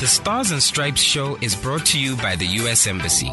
The Stars and Stripes show is brought to you by the U.S. Embassy.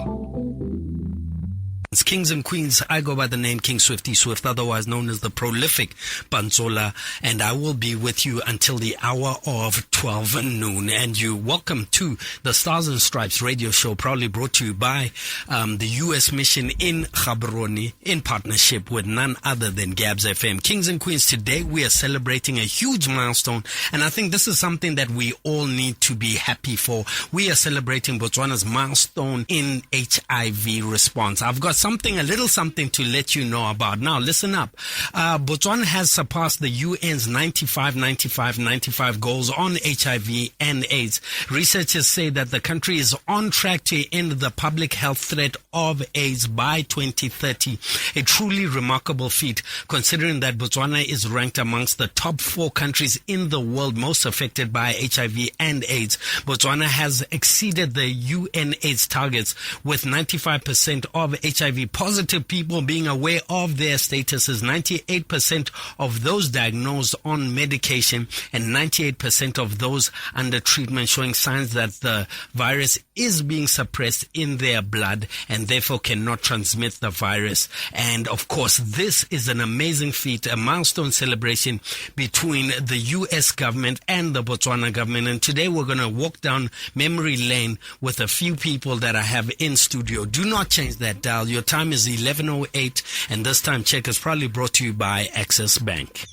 Kings and Queens, I go by the name King Swifty Swift, otherwise known as the prolific Banzola, and I will be with you until the hour of 12 noon. And you're welcome to the Stars and Stripes radio show, proudly brought to you by the U.S. Mission in Gaborone, in partnership with none other than Gabs FM. Kings and Queens, today we are celebrating a huge milestone, and I think this is something that we all need to be happy for. We are celebrating Botswana's milestone in HIV response. I've got a little something to let you know about. Now, listen up. Botswana has surpassed the UN's 95 goals on HIV and AIDS. Researchers say that the country is on track to end the public health threat of AIDS by 2030. A truly remarkable feat, considering that Botswana is ranked amongst the top 4 countries in the world most affected by HIV and AIDS. Botswana has exceeded the UN AIDS targets, with 95% of HIV positive people being aware of their statuses, 98% of those diagnosed on medication, and 98% of those under treatment showing signs that the virus is being suppressed in their blood and therefore cannot transmit the virus. And of course, this is an amazing feat, a milestone celebration between the US government and the Botswana government. And today we're going to walk down memory lane with a few people that I have in studio. Do not change that dial. Your time is 11:08, and this time check is probably brought to you by Access Bank.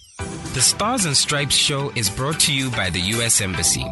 The Stars and Stripes show is brought to you by the U.S. Embassy.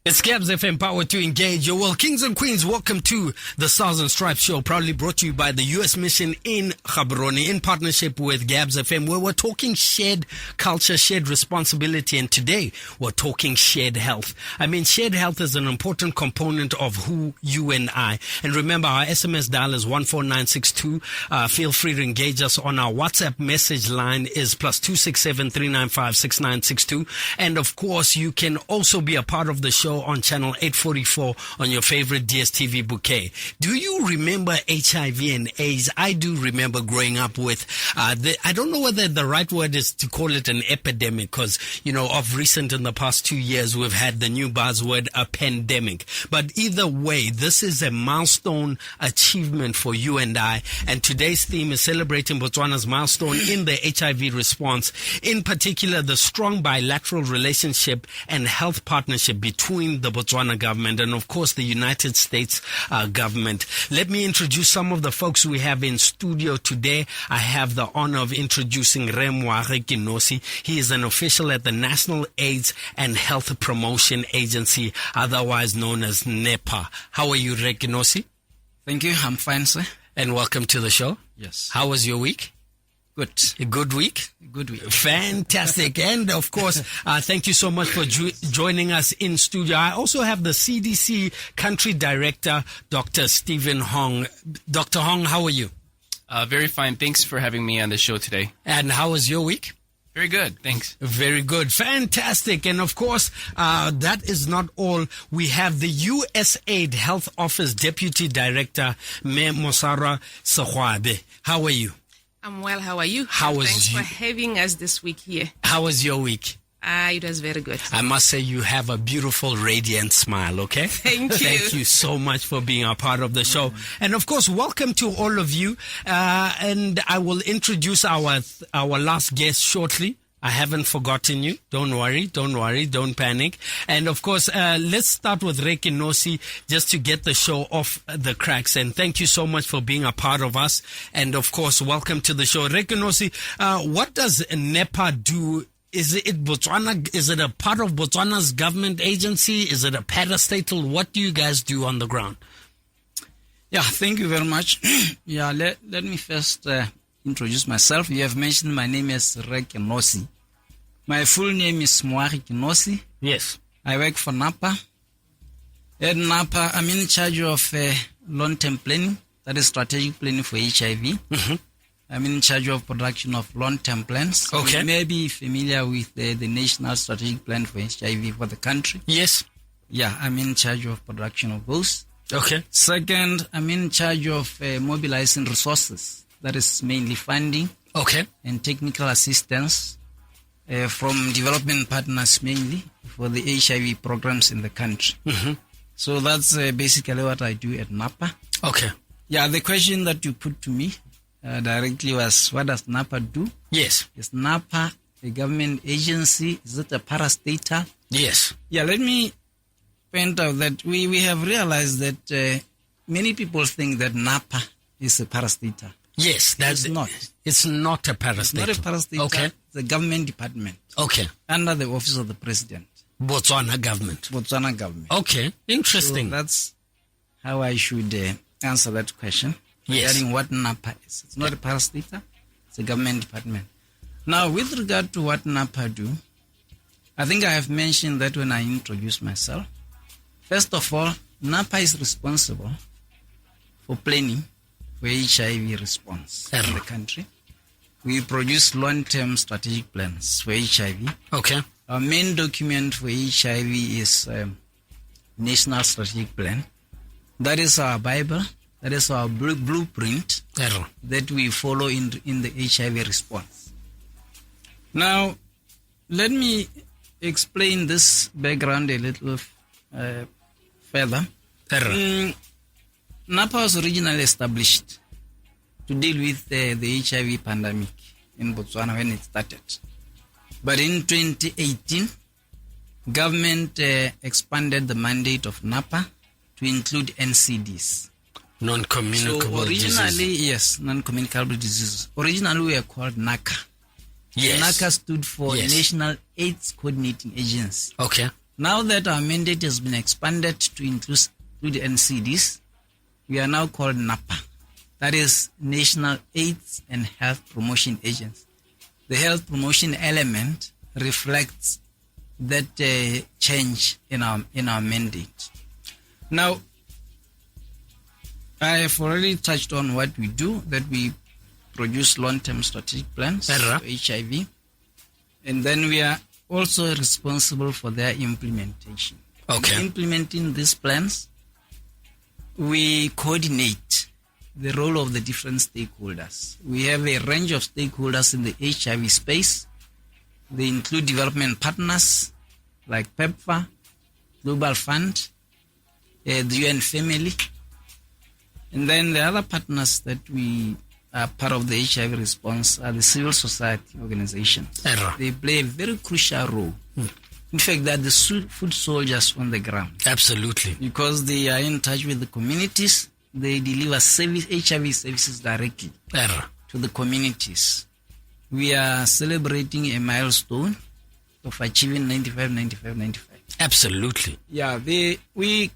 It's Gabs FM, power to engage. Well, Kings and Queens, welcome to the Stars and Stripes show, proudly brought to you by the U.S. Mission in Gaborone, in partnership with Gabs FM, where we're talking shared culture, shared responsibility, and today we're talking shared health. I mean, shared health is an important component of who you and I. And remember, our SMS dial is 14962. Feel free to engage us on our WhatsApp message line is +267 395 6962. And of course, you can also be a part of the show on channel 844 on your favorite DSTV bouquet. Do you remember HIV and AIDS? I do remember growing up with, I don't know whether the right word is to call it an epidemic, because, of recent in the past 2 years, we've had the new buzzword, a pandemic. But either way, this is a milestone achievement for you and I. And today's theme is celebrating Botswana's milestone in the HIV response, in particular, the strong bilateral relationship and health partnership between the Botswana government and, of course, the United States government. Let me introduce some of the folks we have in studio today. I have the honor of introducing Rekenosi. He is an official at the National AIDS and Health Promotion Agency, otherwise known as NEPA. How are you, Rekenosi? Thank you. I'm fine, sir. And welcome to the show. Yes. How was your week? Good. A good week? Good week. Fantastic. And of course, thank you so much for joining us in studio. I also have the CDC Country Director, Dr. Stephen Hong. Dr. Hong, how are you? Very fine. Thanks for having me on the show today. And how was your week? Very good. Thanks. Very good. Fantastic. And of course, that is not all. We have the USAID Health Office Deputy Director, Me Mosara Sahwabe. How are you? I'm well. How are you? Thanks for having us this week here. How was your week? It was very good. I must say you have a beautiful, radiant smile, okay? Thank you. Thank you so much for being a part of the show. And of course, welcome to all of you. And I will introduce our last guest shortly. I haven't forgotten you. Don't worry, don't panic. And of course, let's start with Rekenosi just to get the show off the cracks. And thank you so much for being a part of us. And of course, welcome to the show. Rekenosi, what does NEPA do? Is it Botswana? Is it a part of Botswana's government agency? Is it a parastatal? What do you guys do on the ground? Yeah, thank you very much. Let me first introduce myself. You have mentioned my name is Rekenosi. My full name is Rekenosi. Yes. I work for NAPA. At NAPA, I'm in charge of long-term planning, that is strategic planning for HIV. Mm-hmm. I'm in charge of production of long-term plans. Okay. You may be familiar with the National Strategic Plan for HIV for the country. Yes. Yeah, I'm in charge of production of those. Okay. Second, I'm in charge of mobilizing resources. That is mainly funding. Okay. And technical assistance from development partners mainly for the HIV programs in the country. Mm-hmm. So that's basically what I do at NAPA. Okay. Yeah, the question that you put to me directly was, what does NAPA do? Yes. Is NAPA a government agency? Is it a parastatal? Yes. Yeah, let me point out that we have realized that many people think that NAPA is a parastatal. Yes, that's It's not. It's not a parastatal. It's not a parastatal. Okay. It's a government department Okay. under the office of the president, Botswana government. Botswana government. Okay. So Interesting. that's how I should answer that question Yes. regarding what NAPA is. It's not a parastatal. It's a government department. Now, with regard to what NAPA do, I think I have mentioned that when I introduced myself. First of all, NAPA is responsible for planning for HIV response in the country. We produce long-term strategic plans for HIV. Okay. Our main document for HIV is National Strategic Plan. That is our Bible. That is our blueprint Error. that we follow in the HIV response. Now, let me explain this background a little further. Error. NAPA was originally established to deal with the HIV pandemic in Botswana when it started. But in 2018, government expanded the mandate of NAPA to include NCDs. Non-communicable diseases. Originally, yes, non-communicable diseases. Originally, we were called NACA. Yes. NACA stood for Yes. National AIDS Coordinating Agency. Okay. Now that our mandate has been expanded to include NCDs, we are now called NAPA. That is National AIDS and Health Promotion Agency. The health promotion element reflects that change in our mandate. Now, I have already touched on what we do, that we produce long-term strategic plans Error. for HIV, and then we are also responsible for their implementation. Okay. In implementing these plans, we coordinate the role of the different stakeholders. We have a range of stakeholders in the HIV space. They include development partners like PEPFAR, Global Fund, the UN family, and then the other partners that we are part of the HIV response are the civil society organizations. Error. They play a very crucial role. In fact, they are the foot soldiers on the ground Absolutely. because they are in touch with the communities. They deliver HIV services directly Error. to the communities. We are celebrating a milestone of achieving 95. Absolutely. Yeah, we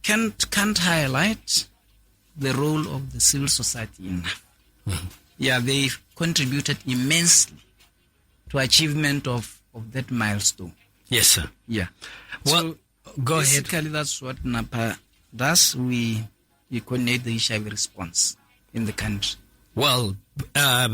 can't highlight the role of the civil society enough. Yeah, they contributed immensely to achievement of that milestone. Yes, sir. Yeah. Well, go ahead. Basically, that's what NAPA does. We coordinate the HIV response in the country. Well,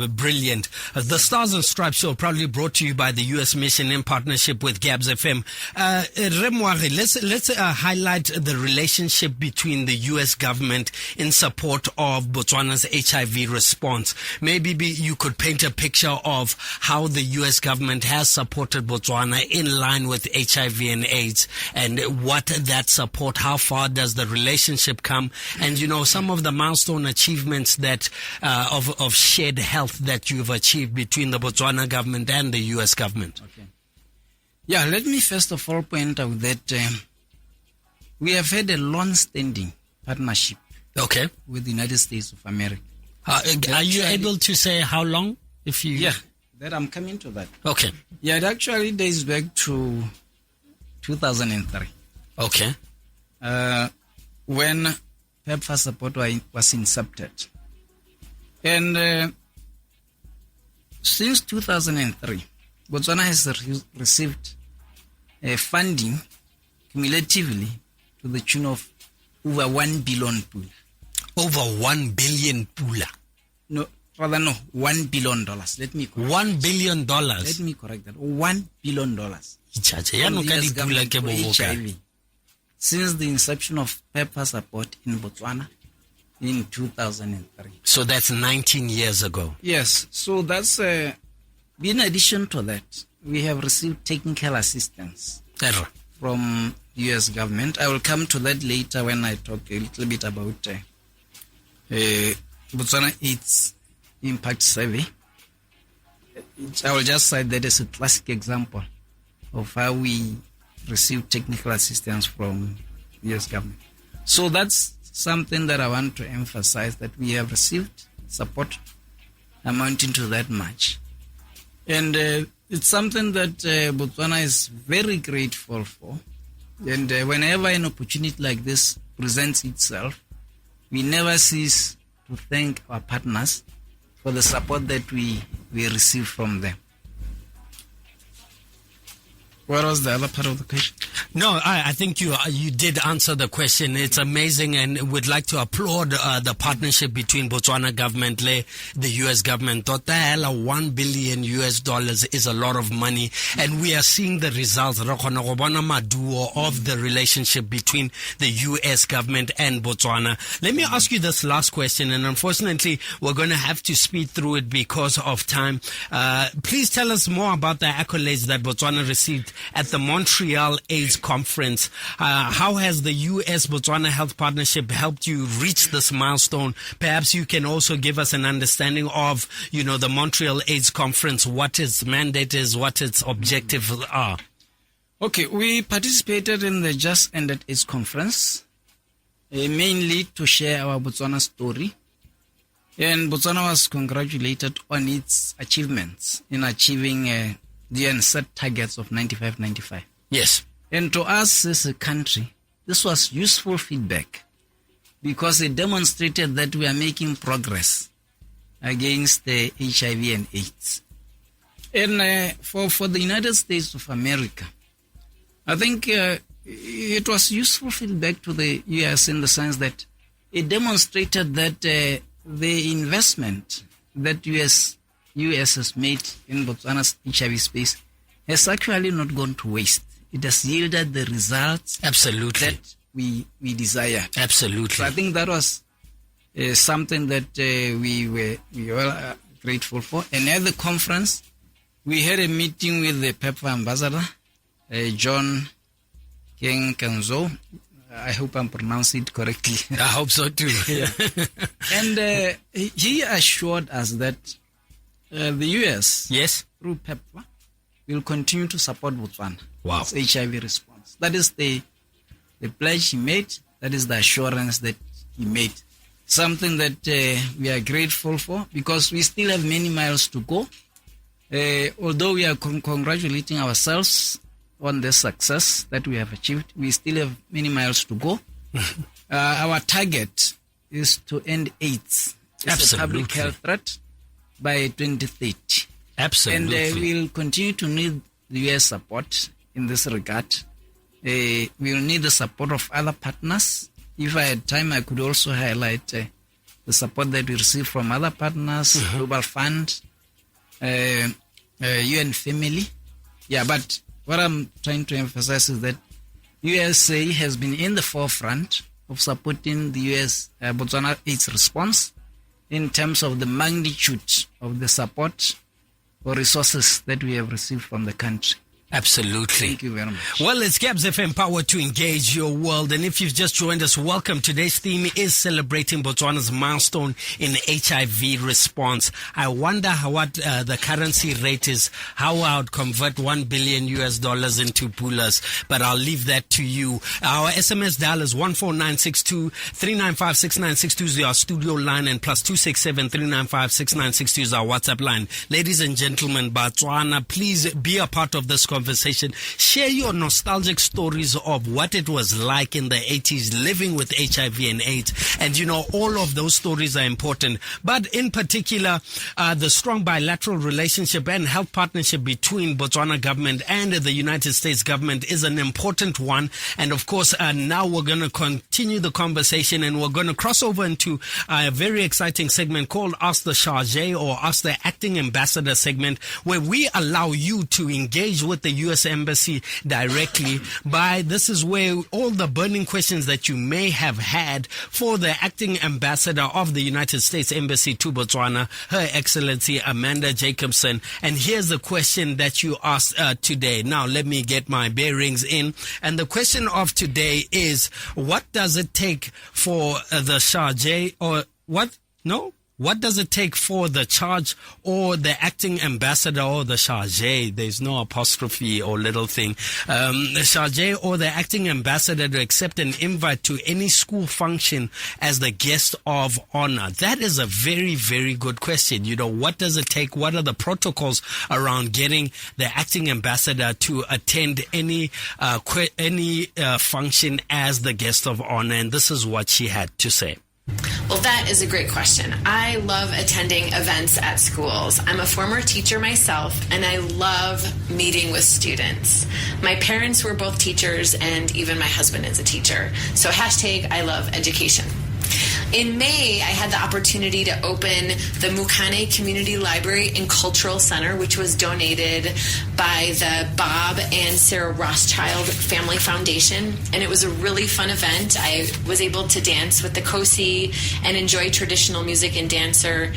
brilliant. The Stars and Stripes show proudly brought to you by the U.S. Mission in partnership with Gabs FM. Remwari, let's highlight the relationship between the U.S. government in support of Botswana's HIV response. Maybe you could paint a picture of how the U.S. government has supported Botswana in line with HIV and AIDS, and what that support, how far does the relationship come, and some of the milestone achievements that of shared health that you've achieved between the Botswana government and the U.S. government. Okay. Yeah, let me first of all point out that we have had a long-standing partnership Okay. with the United States of America. Are you able to say how long? Yeah, that I'm coming to that. Okay. Yeah, it actually dates back to 2003. Okay. When PEPFAR support was incepted. And since 2003, Botswana has received funding cumulatively to the tune of over 1 billion pula. Over 1 billion pula. No, rather no, $1 billion. Let me correct. $1 billion. Let me correct that. $1 billion. From the US government for HIV. Since the inception of PEPFAR support in Botswana in 2003. So that's 19 years ago. Yes, so that's In addition to that, we have received technical assistance from U.S. government. I will come to that later when I talk a little bit about Botswana AIDS Impact Survey. I will just cite that as a classic example of how we receive technical assistance from U.S. government. So that's something that I want to emphasize, that we have received support amounting to that much. And it's something that Botswana is very grateful for. And whenever an opportunity like this presents itself, we never cease to thank our partners for the support that we receive from them. What was the other part of the question? No, I think you did answer the question. It's amazing, and we'd like to applaud the partnership between Botswana government, the U.S. government. $1 billion is a lot of money, and we are seeing the results of the relationship between the U.S. government and Botswana. Let me ask you this last question, and unfortunately, we're going to have to speed through it because of time. Please tell us more about the accolades that Botswana received at the Montreal AIDS conference. How has the U.S.-Botswana Health Partnership helped you reach this milestone? Perhaps you can also give us an understanding of, the Montreal AIDS conference, what its mandate is, what its objectives are. Okay, we participated in the just ended AIDS conference, mainly to share our Botswana story. And Botswana was congratulated on its achievements in achieving the UN set targets of 95-95. Yes. And to us as a country, this was useful feedback because it demonstrated that we are making progress against the HIV and AIDS. And for the United States of America, I think it was useful feedback to the US in the sense that it demonstrated that the investment that US has made in Botswana's HIV space has actually not gone to waste. It has yielded the results absolutely that we desire. Absolutely. So I think that was something that we were grateful for. And at the conference, we had a meeting with the PEPFAR ambassador, John King Kanzo. I hope I'm pronouncing it correctly. I hope so too. Yeah. And he assured us that the U.S. yes, through PEPFAR will continue to support Botswana. Wow. Its HIV response. That is the pledge he made. That is the assurance that he made. Something that we are grateful for because we still have many miles to go. Although we are congratulating ourselves on the success that we have achieved, we still have many miles to go. Our target is to end AIDS as a public health threat by 2030. Absolutely. And we'll continue to need the U.S. support in this regard. We'll need the support of other partners. If I had time, I could also highlight the support that we receive from other partners, Global Fund, UN Family. Yeah, but what I'm trying to emphasize is that USA has been in the forefront of supporting the U.S. Botswana AIDS response in terms of the magnitude of the support or resources that we have received from the country. Absolutely. Thank you very much. Well, it's Gabs FM Power to engage your world. And if you've just joined us, welcome. Today's theme is celebrating Botswana's milestone in HIV response. I wonder what the currency rate is, how I would convert $1 billion into pulas, but I'll leave that to you. Our SMS dial is 14962 395 6962 is our studio line, and +267 395 6962 is our WhatsApp line. Ladies and gentlemen, Botswana, please be a part of this conversation. Share your nostalgic stories of what it was like in the 80s living with HIV and AIDS. And all of those stories are important. But in particular, the strong bilateral relationship and health partnership between Botswana government and the United States government is an important one. And of course, now we're going to continue the conversation, and we're going to cross over into a very exciting segment called Ask the Chargé, or Ask the Acting Ambassador segment, where we allow you to engage with the the U.S. Embassy directly by, this is where all the burning questions that you may have had for the acting ambassador of the United States Embassy to Botswana, Her Excellency Amanda Jacobson. And here's the question that you asked today. Now, let me get my bearings in. And the question of today is, what does it take for the Charge or what? No? What does it take for the charge or the acting ambassador or the charge? There's no apostrophe or little thing. The charge or the acting ambassador to accept an invite to any school function as the guest of honor? That is a very, very good question. You know, what does it take? What are the protocols around getting the acting ambassador to attend any function as the guest of honor? And this is what she had to say. Well, that is a great question. I love attending events at schools. I'm a former teacher myself, and I love meeting with students. My parents were both teachers, and even my husband is a teacher. So hashtag I love education. In May, I had the opportunity to open the Mukane Community Library and Cultural Center, which was donated by the Bob and Sarah Rothschild Family Foundation. And it was a really fun event. I was able to dance with the Kosi and enjoy traditional music and dancers.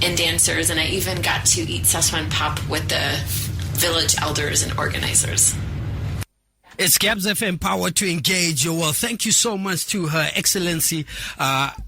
And I even got to eat saswan pap with the village elders and organizers. It's Gabs FM Power to Engage. Well, thank you so much to Her Excellency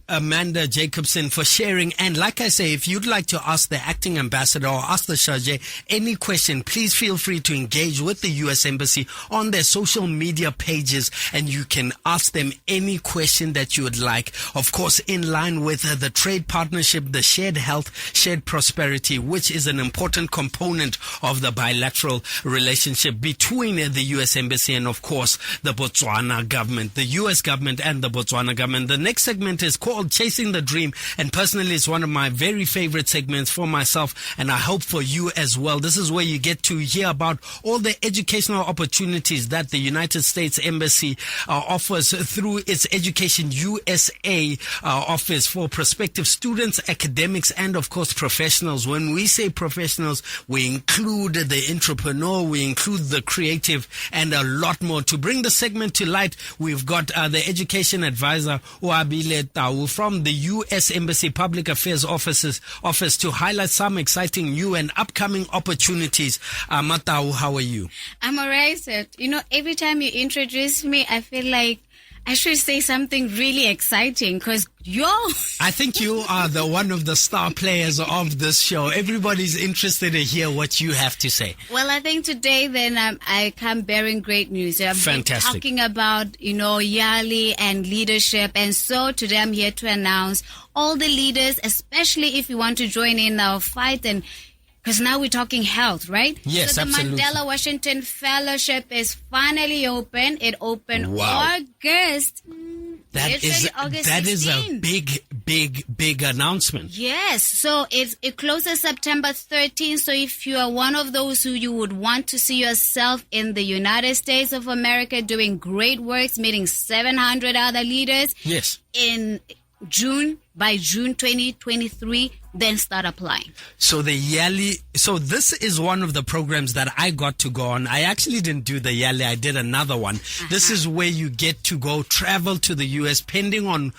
Amanda Jacobson for sharing. And like I say, if you'd like to ask the acting ambassador or ask the charge any question, please feel free to engage with the U.S. Embassy on their social media pages, and you can ask them any question that you would like. Of course, in line with the trade partnership, the shared health, shared prosperity, which is an important component of the bilateral relationship between the U.S. Embassy and, of course, the Botswana government, the U.S. government and the Botswana government. The next segment is called Chasing the Dream, and personally it's one of my very favorite segments for myself, and I hope for you as well. This is where you get to hear about all the educational opportunities that the United States Embassy offers through its Education USA office for prospective students, academics, and of course professionals. When we say professionals, we include the entrepreneur, we include the creative, and a lot more. To bring the segment to light, we've got the education advisor Oabile Tau from the U.S. Embassy Public Affairs office to highlight some exciting new and upcoming opportunities. Matau, how are you? I'm alright, sir. You know, every time you introduce me, I feel like I should say something really exciting because I think you are the one of the star players of this show. Everybody's interested to hear what you have to say. Well, I think today then I come bearing great news. I'm talking about, Yali and leadership. And so today I'm here to announce all the leaders, especially if you want to join in our fight and because now we're talking health, right? Yes, so the absolutely. Mandela Washington Fellowship is finally open. It opened August. That is a big announcement. Yes. So it closes September 13th. So if you are one of those who you would want to see yourself in the United States of America doing great works, meeting 700 other leaders. Yes. By June 2023, then start applying. So this is one of the programs that I got to go on. I actually didn't do the Yali, I did another one. This is where you get to go travel to the US, depending on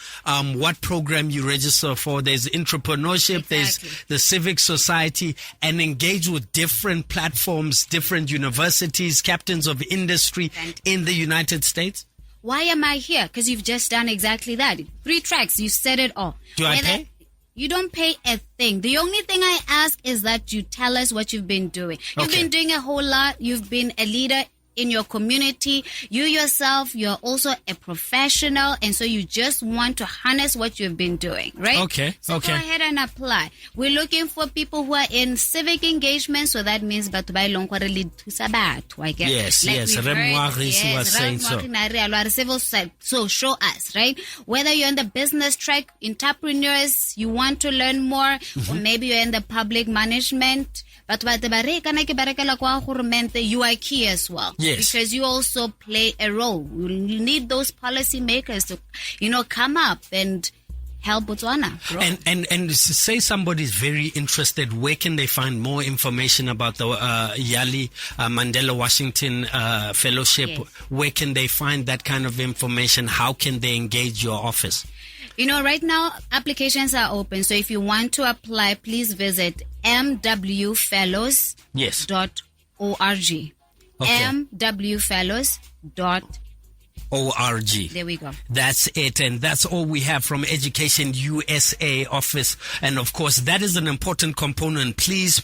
what program you register for. There's entrepreneurship, there's the civic society, and engage with different platforms, different universities, captains of industry in the United States. Why am I here? Because you've just done exactly that. 3 tracks, you said it all. Do I pay? You don't pay a thing. The only thing I ask is that you tell us what you've been doing. You've been doing a whole lot. You've been a leader in your community. You yourself, you're also a professional, and so you just want to harness what you've been doing, right? Okay. So go ahead and apply. We're looking for people who are in civic engagement, so that means batho ba ilong gore le thusa batho, I guess. Yes. Remwagisi was saying so. So show us, right? Whether you're in the business track, entrepreneurs, you want to learn more, or maybe you're in the public management, but you are key as well. Yes. Because you also play a role. You need those policy makers to, come up and help Botswana grow. And say somebody's very interested, where can they find more information about the Yali Mandela Washington Fellowship? Yes. Where can they find that kind of information? How can they engage your office? Right now, applications are open. So if you want to apply, please visit mwfellows.org. Yes. Okay. mwfellows.org. There we go. That's it. And that's all we have from Education USA office. And of course, that is an important component. Please,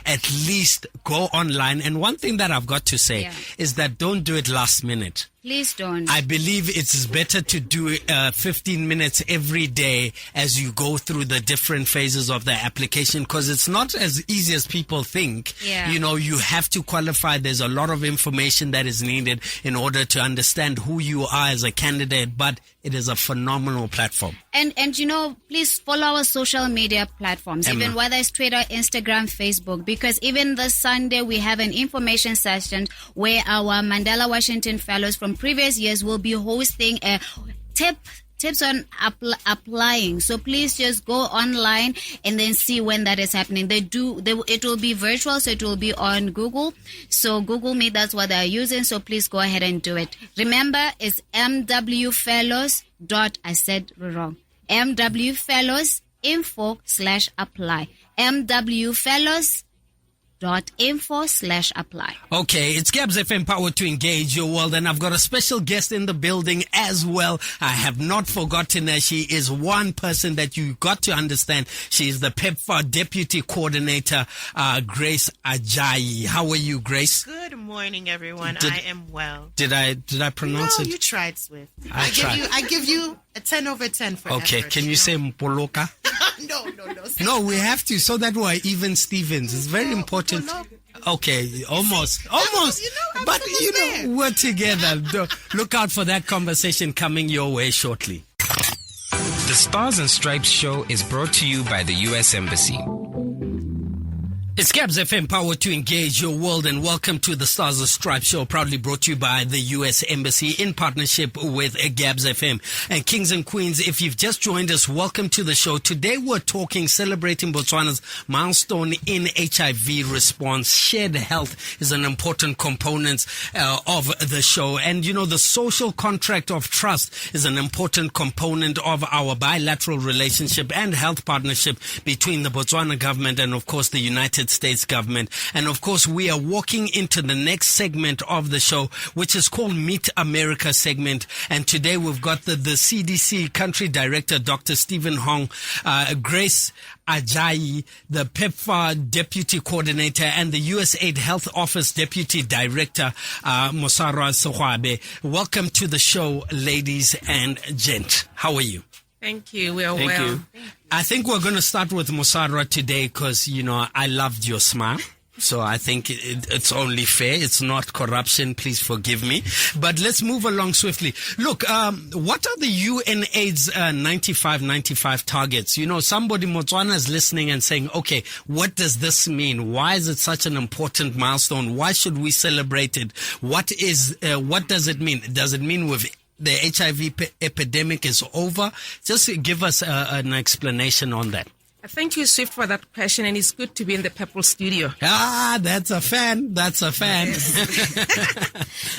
at least go online. And one thing that I've got to say is that don't do it last minute. Please don't. I believe it's better to do 15 minutes every day as you go through the different phases of the application, because it's not as easy as people think. Yeah. You have to qualify. There's a lot of information that is needed in order to understand who you are as a candidate, but it is a phenomenal platform. And please follow our social media platforms, Emma. even whether it's Twitter, Instagram, Facebook, because even this Sunday we have an information session where our Mandela Washington Fellows from previous years will be hosting a tips on applying. So please just go online and then see when that is happening. It will be virtual, so it will be on Google. So Google Meet, that's what they're using. So please go ahead and do it. Remember, it's mwfellows. I said wrong. mwfellows.info/apply. mwfellows.info/apply. Okay, it's Gabs FM Power to Engage Your World, and I've got a special guest in the building as well. I have not forgotten her. She is one person that you got to understand. She is the PEPFAR Deputy Coordinator, Grace Ajayi. How are you, Grace? Good morning, everyone. I am well. Did I pronounce it? No, you tried, Swift. I tried. I give you a 10 over 10 for Okay, effort. can you say Mpoloka? No. No, we have to, so that we're even Stevens. It's very important. Okay, almost. But we're together. Look out for that conversation coming your way shortly. The Stars and Stripes show is brought to you by the U.S. Embassy. It's Gabs FM Power to Engage Your World, and welcome to the Stars and Stripes show, proudly brought to you by the U.S. Embassy in partnership with Gabs FM. And Kings and Queens, if you've just joined us, welcome to the show. Today we're celebrating Botswana's milestone in HIV response. Shared health is an important component of the show. And the social contract of trust is an important component of our bilateral relationship and health partnership between the Botswana government and, of course, the United States government. And of course, we are walking into the next segment of the show, which is called Meet America segment. And today we've got the CDC country director, Dr. Stephen Hong, Grace Ajayi, the PEPFAR deputy coordinator, and the USAID Health Office deputy director, Mosara Sohwabe. Welcome to the show, ladies and gent. How are you? Thank you. We are Thank well. you. I think we're going to start with Mosara today because, I loved your smile. So I think it's only fair. It's not corruption. Please forgive me. But let's move along swiftly. Look, what are the UNAIDS 95 targets? Somebody Botswana is listening and saying, okay, what does this mean? Why is it such an important milestone? Why should we celebrate it? What does it mean? Does it mean the HIV epidemic is over? Just give us an explanation on that. Thank you, Swift, for that question, and it's good to be in the Purple Studio. That's a fan. Yes.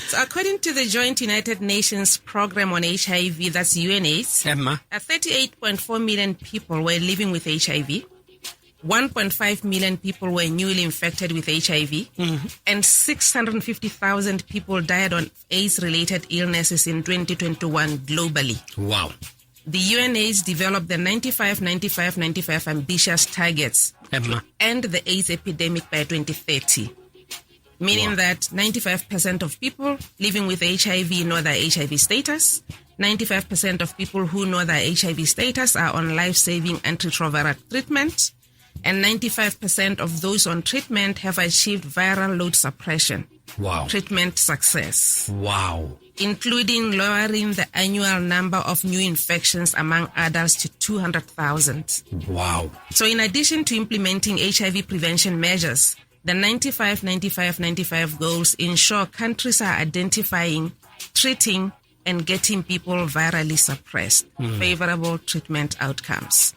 So according to the Joint United Nations Program on HIV, that's UNAIDS, Emma, 38.4 million people were living with HIV. 1.5 million people were newly infected with HIV, and 650,000 people died on AIDS-related illnesses in 2021 globally. Wow. The UNAIDS developed the 95 ambitious targets to end the AIDS epidemic by 2030, meaning that 95% of people living with HIV know their HIV status, 95% of people who know their HIV status are on life-saving antiretroviral treatment, and 95% of those on treatment have achieved viral load suppression. Wow. Treatment success. Wow. Including lowering the annual number of new infections among adults to 200,000. Wow. So in addition to implementing HIV prevention measures, the 95 goals ensure countries are identifying, treating, and getting people virally suppressed, favorable treatment outcomes,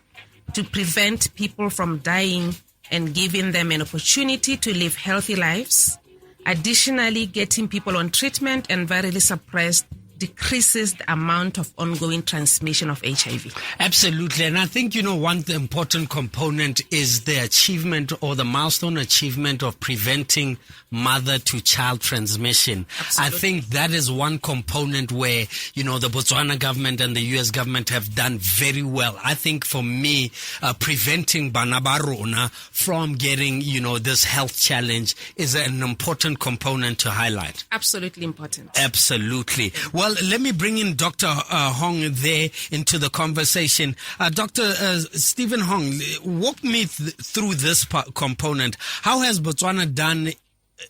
to prevent people from dying and giving them an opportunity to live healthy lives. Additionally, getting people on treatment and virally suppressed decreases the amount of ongoing transmission of HIV. Absolutely. And I think, one important component is the achievement or the milestone achievement of preventing mother-to-child transmission. Absolutely. I think that is one component where, the Botswana government and the U.S. government have done very well. I think for me, preventing bana ba rona from getting, this health challenge is an important component to highlight. Absolutely important. Absolutely. Well, let me bring in Dr. Hong there into the conversation. Dr. Stephen Hong, walk me through this component. How has Botswana done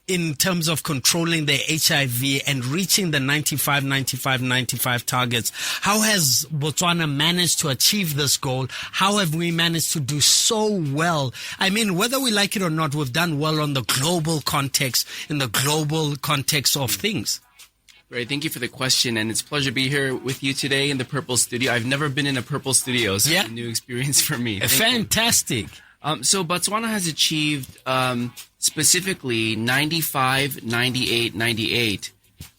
in terms of controlling their HIV and reaching the 95 targets? How has Botswana managed to achieve this goal? How have we managed to do so well? I mean, whether we like it or not, we've done well on the global context, in the global context of things. Great. Thank you for the question, and it's a pleasure to be here with you today in the Purple Studio. I've never been in a Purple Studio, so it's a new experience for me. Fantastic. So Botswana has achieved specifically 95, 98, 98,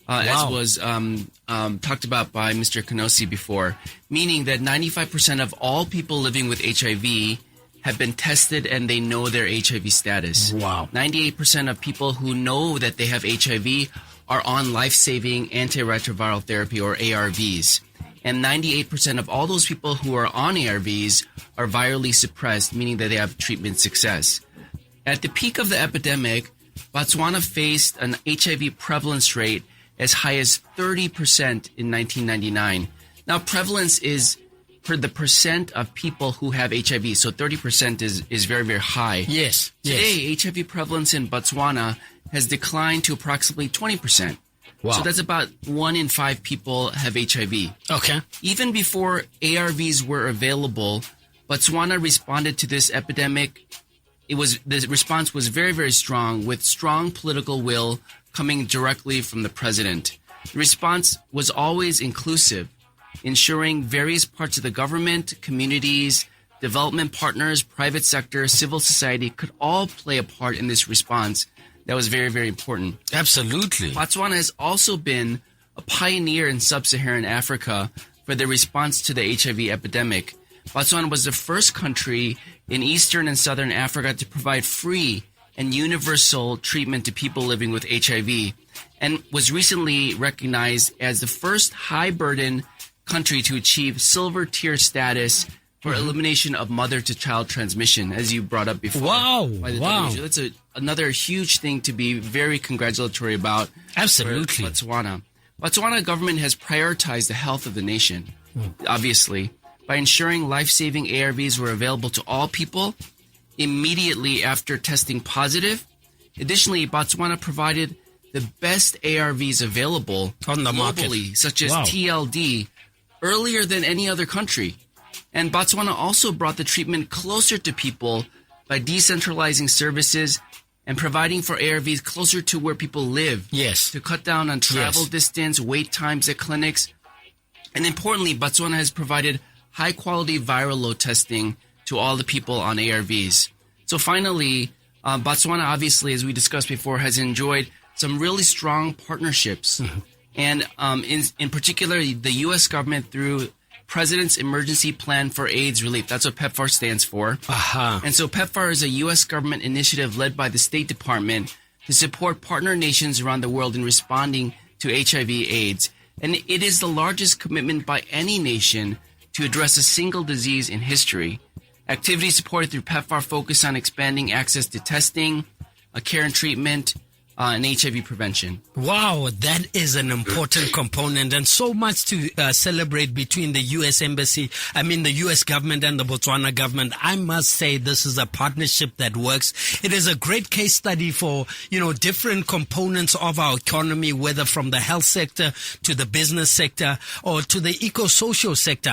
as was talked about by Mr. Kanosi before, meaning that 95% of all people living with HIV have been tested and they know their HIV status. Wow. 98% of people who know that they have HIV are on life-saving antiretroviral therapy, or ARVs. And 98% of all those people who are on ARVs are virally suppressed, meaning that they have treatment success. At the peak of the epidemic, Botswana faced an HIV prevalence rate as high as 30% in 1999. Now, prevalence is for the percent of people who have HIV, so 30% is very, very high. Yes. Today, HIV prevalence in Botswana has declined to approximately 20%. Wow. So that's about 1 in 5 people have HIV. Okay. Even before ARVs were available, Botswana responded to this epidemic. The response was very, very strong, with strong political will coming directly from the president. The response was always inclusive, ensuring various parts of the government, communities, development partners, private sector, civil society could all play a part in this response. That was very, very important. Absolutely. Botswana has also been a pioneer in sub-Saharan Africa for the response to the HIV epidemic. Botswana was the first country in Eastern and Southern Africa to provide free and universal treatment to people living with HIV, and was recently recognized as the first high-burden country to achieve silver tier status for elimination of mother-to-child transmission, as you brought up before. Wow. WHO. That's another huge thing to be very congratulatory about. Absolutely. For Botswana. Botswana government has prioritized the health of the nation, obviously, by ensuring life-saving ARVs were available to all people immediately after testing positive. Additionally, Botswana provided the best ARVs available on the globally, market, such as TLD, earlier than any other country. And Botswana also brought the treatment closer to people by decentralizing services and providing for ARVs closer to where people live. Yes. To cut down on travel distance, wait times at clinics. And importantly, Botswana has provided high-quality viral load testing to all the people on ARVs. So finally, Botswana, obviously, as we discussed before, has enjoyed some really strong partnerships. And in particular, the U.S. government through President's Emergency Plan for AIDS Relief. That's what PEPFAR stands for. And so PEPFAR is a U.S. government initiative led by the State Department to support partner nations around the world in responding to HIV/AIDS. And it is the largest commitment by any nation to address a single disease in history. Activities supported through PEPFAR focus on expanding access to testing, care and treatment, and HIV prevention. Wow, that is an important component, and so much to celebrate between the U.S. Embassy, the U.S. government and the Botswana government. I must say this is a partnership that works. It is a great case study for, different components of our economy, whether from the health sector to the business sector or to the eco-social sector.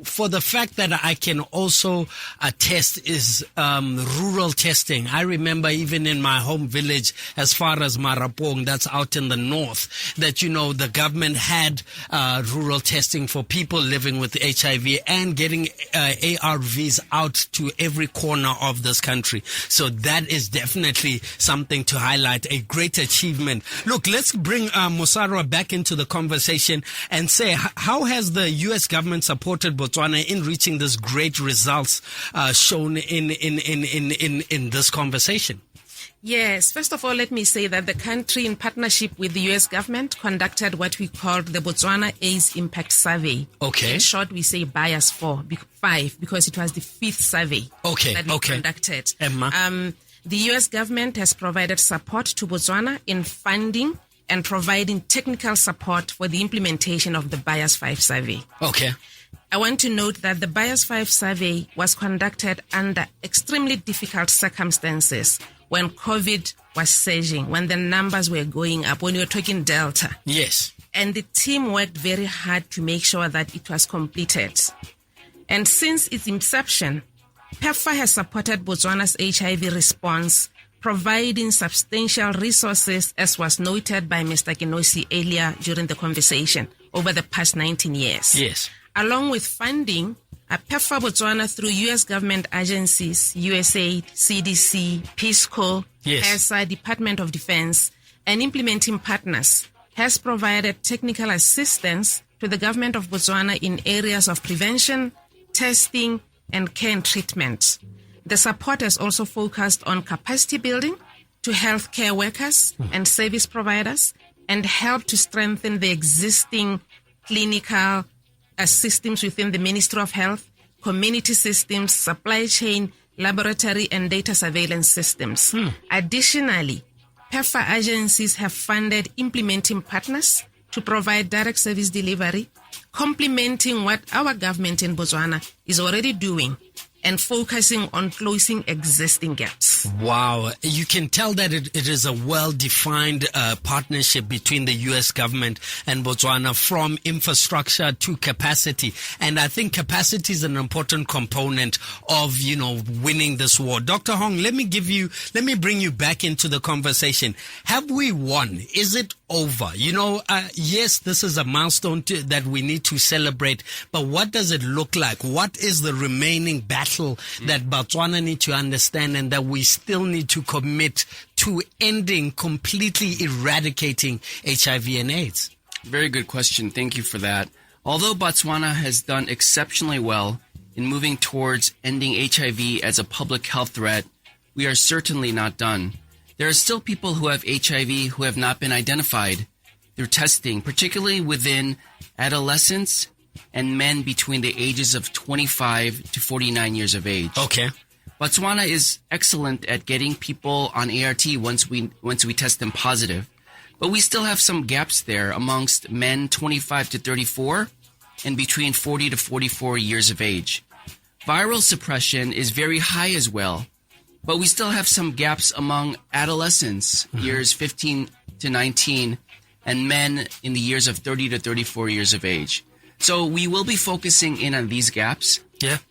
For the fact that I can also attest is rural testing. I remember even in my home village as far as Marapong, that's out in the north, that, the government had rural testing for people living with HIV and getting ARVs out to every corner of this country. So that is definitely something to highlight, a great achievement. Look, let's bring Musarwa back into the conversation and say, how has the U.S. government supported Botswana in reaching this great results shown in this conversation? Yes. First of all, let me say that the country, in partnership with the U.S. government, conducted what we called the Botswana AIDS Impact Survey. Okay. In short, we say BIAS 5 because it was the 5th survey that we conducted. Emma. The U.S. government has provided support to Botswana in funding and providing technical support for the implementation of the BIAS 5 survey. Okay. I want to note that the BIAS 5 survey was conducted under extremely difficult circumstances when COVID was surging, when the numbers were going up, when we were talking Delta. Yes. And the team worked very hard to make sure that it was completed. And since its inception, PEPFAR has supported Botswana's HIV response, providing substantial resources, as was noted by Mr. Kenosi earlier during the conversation, over the past 19 years. Yes. Along with funding, PEPFAR Botswana, through U.S. government agencies, USAID, CDC, Peace Corps, PESA, Department of Defense, and implementing partners, has provided technical assistance to the government of Botswana in areas of prevention, testing, and care and treatment. The support has also focused on capacity building to healthcare workers and service providers, and help to strengthen the existing clinical systems within the Ministry of Health, community systems, supply chain, laboratory, and data surveillance systems. Additionally, PEPFAR agencies have funded implementing partners to provide direct service delivery, complementing what our government in Botswana is already doing and focusing on closing existing gaps. Wow. You can tell that it is a well-defined partnership between the U.S. government and Botswana, from infrastructure to capacity. And I think capacity is an important component of, winning this war. Dr. Hong, let me bring you back into the conversation. Have we won? Is it over? Yes, this is a milestone that we need to celebrate, but what does it look like? What is the remaining battle that Botswana need to understand and that we still need to commit to ending, completely eradicating HIV and AIDS? Very good question. Thank you for that. Although Botswana has done exceptionally well in moving towards ending HIV as a public health threat, we are certainly not done. There are still people who have HIV who have not been identified through testing, particularly within adolescents and men between the ages of 25 to 49 years of age. Okay. Botswana is excellent at getting people on ART once we test them positive, but we still have some gaps there amongst men 25 to 34 and between 40 to 44 years of age. Viral suppression is very high as well, but we still have some gaps among adolescents, years 15 to 19, and men in the years of 30 to 34 years of age. So we will be focusing in on these gaps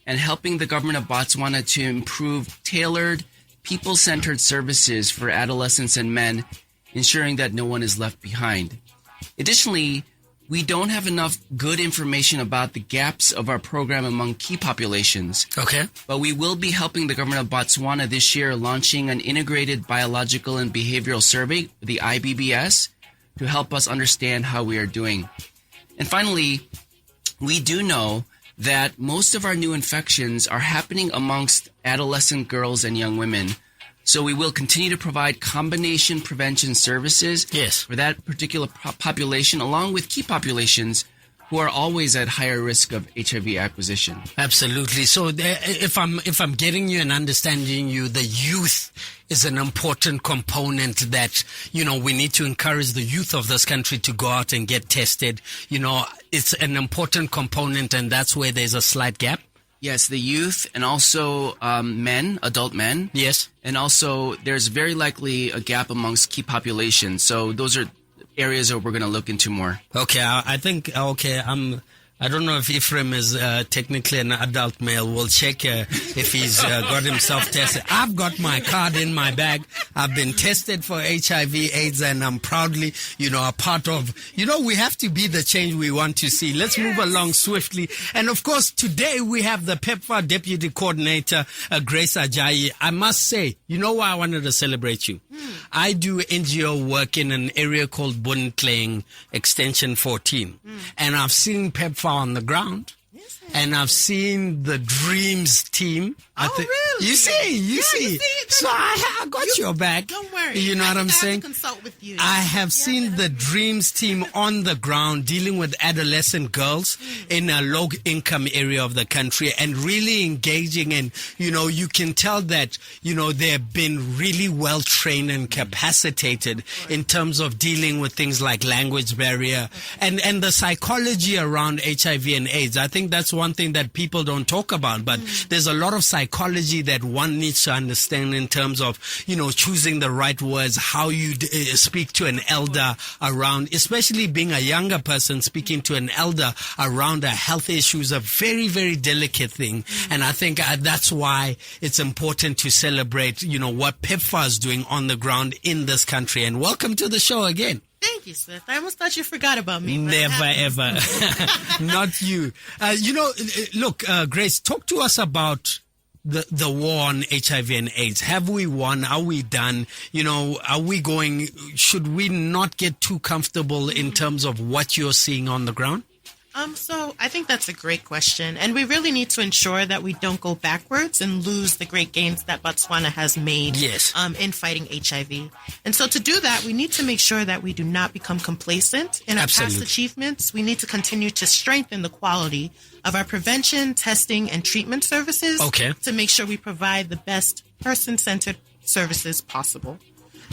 and helping the government of Botswana to improve tailored, people-centered services for adolescents and men, ensuring that no one is left behind. Additionally, we don't have enough good information about the gaps of our program among key populations. Okay. But we will be helping the government of Botswana this year launching an integrated biological and behavioral survey, the IBBS, to help us understand how we are doing. And finally, we do know that most of our new infections are happening amongst adolescent girls and young women. So we will continue to provide combination prevention services for that particular population, along with key populations who are always at higher risk of HIV acquisition. Absolutely. So if I'm getting you and understanding you, the youth is an important component that, we need to encourage the youth of this country to go out and get tested. It's an important component, and that's where there's a slight gap. Yes, the youth and also men, adult men. Yes. And also there's very likely a gap amongst key populations. So those are areas that we're going to look into more. Okay, I think, I'm I don't know if Ephraim is technically an adult male. We'll check if he's got himself tested. I've got my card in my bag. I've been tested for HIV AIDS, and I'm proudly, a part of, we have to be the change we want to see. Let's move along swiftly. And of course, today we have the PEPFAR Deputy Coordinator, Grace Ajayi. I must say, you know why I wanted to celebrate you? I do NGO work in an area called Buntleng Extension 14. And I've seen PEPFAR on the ground. And I've seen the Dreams team. Really? You see. So I got your back. Don't worry. You know what I'm saying? To consult with you. I have seen the Dreams team on the ground dealing with adolescent girls in a low-income area of the country and really engaging. And, you can tell that, they've been really well-trained and capacitated in terms of dealing with things like language barrier and the psychology around HIV and AIDS. I think that's one thing that people don't talk about, but there's a lot of psychology that one needs to understand in terms of, choosing the right words, how you speak to an elder around, especially being a younger person speaking to an elder around a health issue is a very, very delicate thing. And I think that's why it's important to celebrate, what PEPFAR is doing on the ground in this country. And welcome to the show again. Thank you, Swift. I almost thought you forgot about me. Never, ever. Not you. Look, Grace, talk to us about the war on HIV and AIDS. Have we won? Are we done? Are we going? Should we not get too comfortable in terms of what you're seeing on the ground? So I think that's a great question. And we really need to ensure that we don't go backwards and lose the great gains that Botswana has made in fighting HIV. And so to do that, we need to make sure that we do not become complacent in our past achievements. We need to continue to strengthen the quality of our prevention, testing, and treatment services to make sure we provide the best person-centered services possible.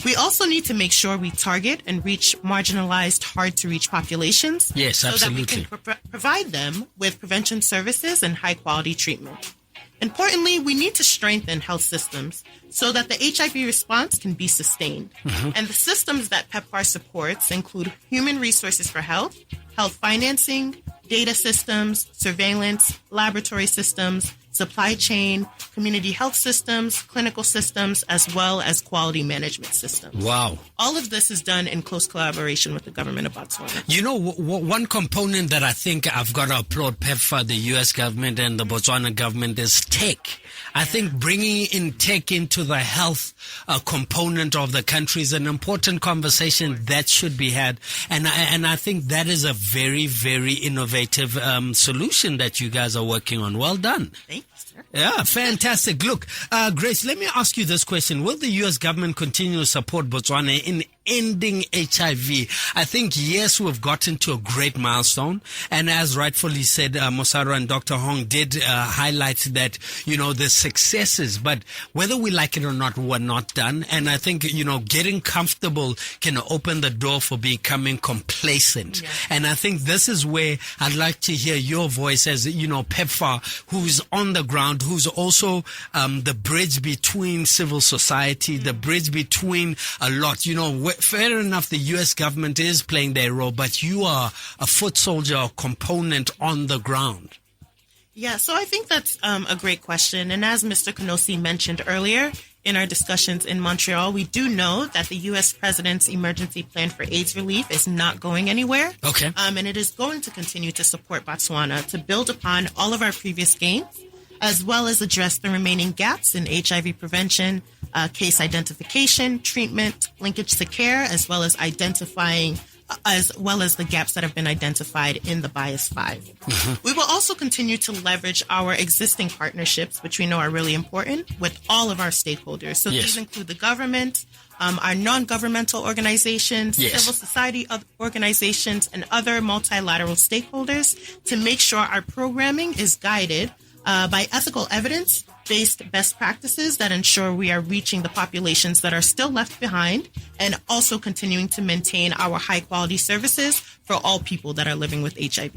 We also need to make sure we target and reach marginalized, hard-to-reach populations so that we can provide them with prevention services and high-quality treatment. Importantly, we need to strengthen health systems so that the HIV response can be sustained. And the systems that PEPFAR supports include human resources for health, health financing, data systems, surveillance, laboratory systems, supply chain, community health systems, clinical systems, as well as quality management systems. Wow. All of this is done in close collaboration with the government of Botswana. One component that I think I've got to applaud PEPFAR, the U.S. government and the Botswana government, is tech. I think bringing in tech into the health component of the country is an important conversation that should be had. And I think that is a very, very innovative solution that you guys are working on. Well done. Thank you, sir. Yeah, fantastic. Look, Grace, let me ask you this question. Will the U.S. government continue to support Botswana in ending HIV? I think, yes, we've gotten to a great milestone. And as rightfully said, Mosaro and Dr. Hong did highlight that, the successes. But whether we like it or not, we're not done. And I think, getting comfortable can open the door for becoming complacent. Yeah. And I think this is where I'd like to hear your voice as, PEPFAR, who's on the ground, who's also the bridge between civil society, the bridge between a lot. Fair enough, the U.S. government is playing their role, but you are a foot soldier or component on the ground. Yeah, so I think that's a great question. And as Mr. Kanosi mentioned earlier in our discussions in Montreal, we do know that the U.S. President's emergency plan for AIDS relief is not going anywhere. Okay. And it is going to continue to support Botswana to build upon all of our previous gains, as well as address the remaining gaps in HIV prevention, case identification, treatment, linkage to care, as well as the gaps that have been identified in the Bias 5. We will also continue to leverage our existing partnerships, which we know are really important, with all of our stakeholders. So these include the government, our non-governmental organizations, civil society organizations, and other multilateral stakeholders to make sure our programming is guided by ethical evidence-based best practices that ensure we are reaching the populations that are still left behind and also continuing to maintain our high-quality services for all people that are living with HIV.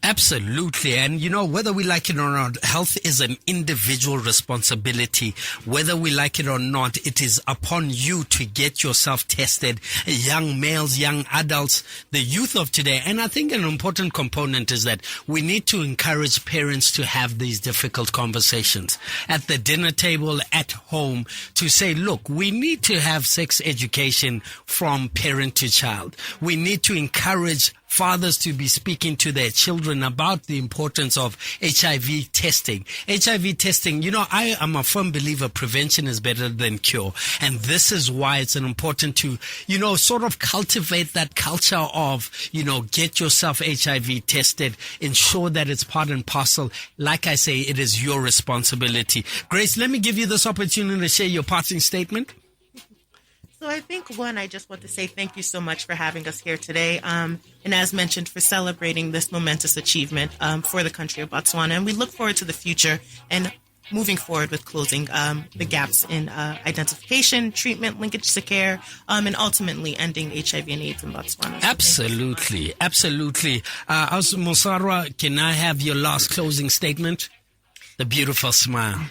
Absolutely. And whether we like it or not, health is an individual responsibility. Whether we like it or not, it is upon you to get yourself tested. Young males, young adults, the youth of today. And I think an important component is that we need to encourage parents to have these difficult conversations at the dinner table, at home, to say, look, we need to have sex education from parent to child. We need to encourage fathers to be speaking to their children about the importance of HIV testing. HIV testing, I am a firm believer prevention is better than cure. And this is why it's important to, sort of cultivate that culture of, get yourself HIV tested, ensure that it's part and parcel. Like I say, it is your responsibility. Grace, let me give you this opportunity to share your parting statement. So I think, one, I just want to say thank you so much for having us here today. And as mentioned, for celebrating this momentous achievement for the country of Botswana. And we look forward to the future and moving forward with closing the gaps in identification, treatment, linkage to care, and ultimately ending HIV and AIDS in Botswana. So absolutely. Absolutely. Mosarwa, can I have your last closing statement? The beautiful smile.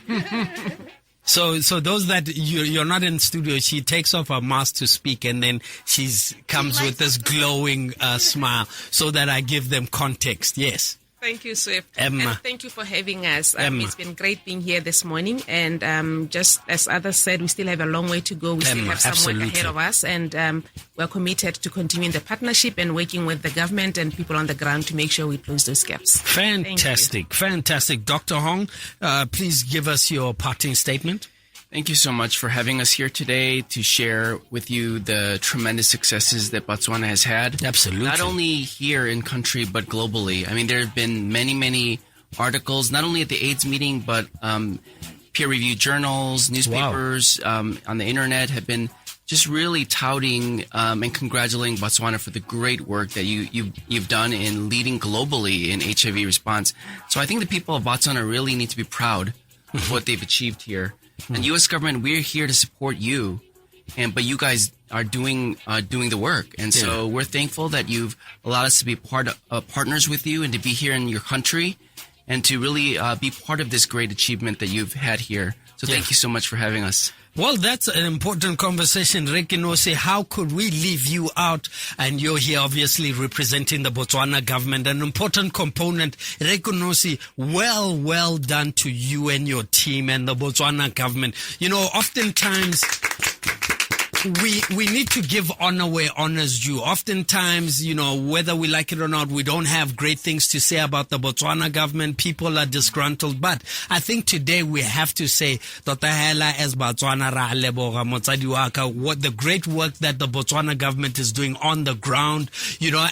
So those that you're not in studio, she takes off her mask to speak, and then she comes with this glowing smile, so that I give them context. Yes. Thank you, Swift. And thank you for having us. It's been great being here this morning. And just as others said, we still have a long way to go. We still have some work ahead of us. And we're committed to continuing the partnership and working with the government and people on the ground to make sure we close those gaps. Fantastic. Fantastic. Dr. Hong, please give us your parting statement. Thank you so much for having us here today to share with you the tremendous successes that Botswana has had. Absolutely. Not only here in country, but globally. I mean, there have been many, many articles, not only at the AIDS meeting, but peer-reviewed journals, newspapers, on the internet have been just really touting and congratulating Botswana for the great work that you've done in leading globally in HIV response. So I think the people of Botswana really need to be proud of what they've achieved here. And U.S. government, we're here to support you, but you guys are doing the work. And so we're thankful that you've allowed us to be partners with you and to be here in your country and to really be part of this great achievement that you've had here. So thank you so much for having us. Well, that's an important conversation, Rekinose. How could we leave you out? And you're here obviously representing the Botswana government, an important component. Rekinose, well done to you and your team and the Botswana government. Oftentimes we need to give honor where honor's due. Oftentimes, whether we like it or not, we don't have great things to say about the Botswana government. People are disgruntled. But I think today we have to say, Dr. Hela as Botswana ra leboga motsadi wa ka, what the great work that the Botswana government is doing on the ground,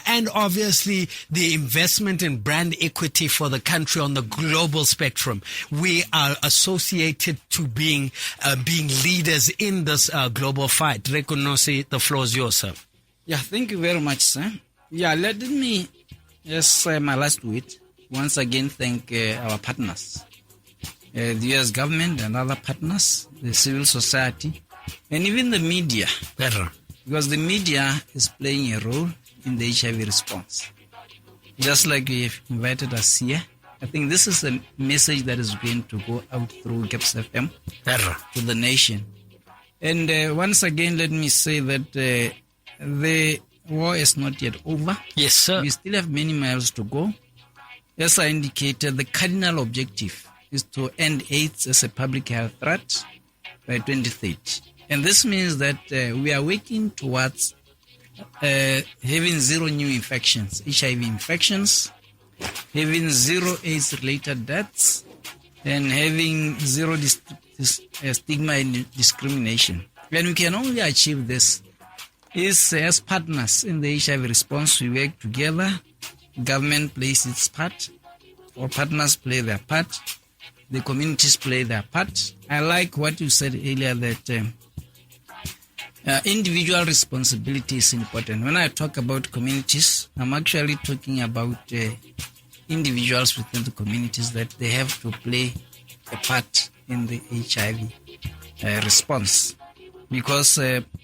and obviously the investment in brand equity for the country on the global spectrum. We are associated to being leaders in this global fight. Rekonosi, the floor is yours, sir. Yeah, thank you very much, sir. Yeah, let me just say my last tweet. Once again, thank our partners, the U.S. government and other partners, the civil society, and even the media. Better. Because the media is playing a role in the HIV response. Just like you've invited us here, I think this is a message that is going to go out through GAPS FM to the nation. And once again, let me say that the war is not yet over. Yes, sir. We still have many miles to go. As I indicated, the cardinal objective is to end AIDS as a public health threat by 2030. And this means that we are working towards having zero new infections, HIV infections, having zero AIDS-related deaths, and having zero stigma and discrimination. And we can only achieve this as partners in the HIV response. We work together. Government plays its part. Our partners play their part. The communities play their part. I like what you said earlier that individual responsibility is important. When I talk about communities, I'm actually talking about individuals within the communities that they have to play a part in the HIV response, because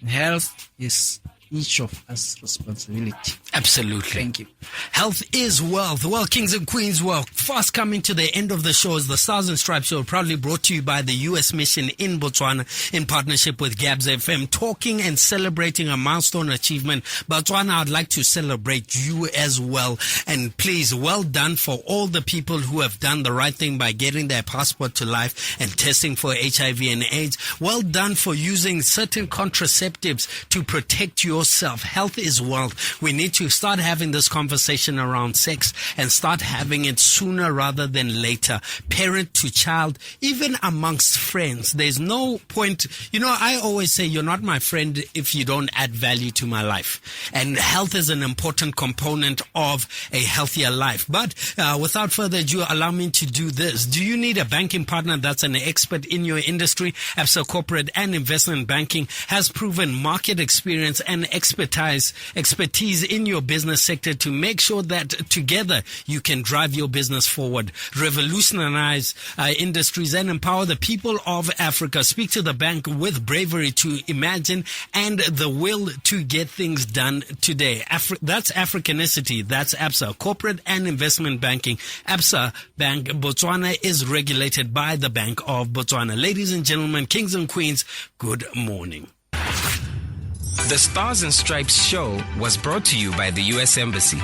health is each of us responsibility. Absolutely. Thank you. Health is wealth. Well, kings and queens, well, fast coming to the end of the show is the Stars and Stripes Show, proudly brought to you by the U.S. Mission in Botswana in partnership with Gabs FM, talking and celebrating a milestone achievement. Botswana, I'd like to celebrate you as well. And please, well done for all the people who have done the right thing by getting their passport to life and testing for HIV and AIDS. Well done for using certain contraceptives to protect yourself. Health is wealth. We need to start having this conversation around sex and start having it sooner rather than later. Parent to child, even amongst friends. There's no point. I always say you're not my friend if you don't add value to my life. And health is an important component of a healthier life. But without further ado, allow me to do this. Do you need a banking partner that's an expert in your industry? Absa Corporate and Investment Banking has proven market experience and expertise in your business sector to make sure that together you can drive your business forward, revolutionize industries and empower the people of Africa. Speak to the bank with bravery to imagine and the will to get things done today. That's Africanicity. That's Absa Corporate and Investment Banking. Absa Bank Botswana is regulated by the Bank of Botswana. Ladies and gentlemen, kings and queens, good morning. The Stars and Stripes Show was brought to you by the U.S. Embassy.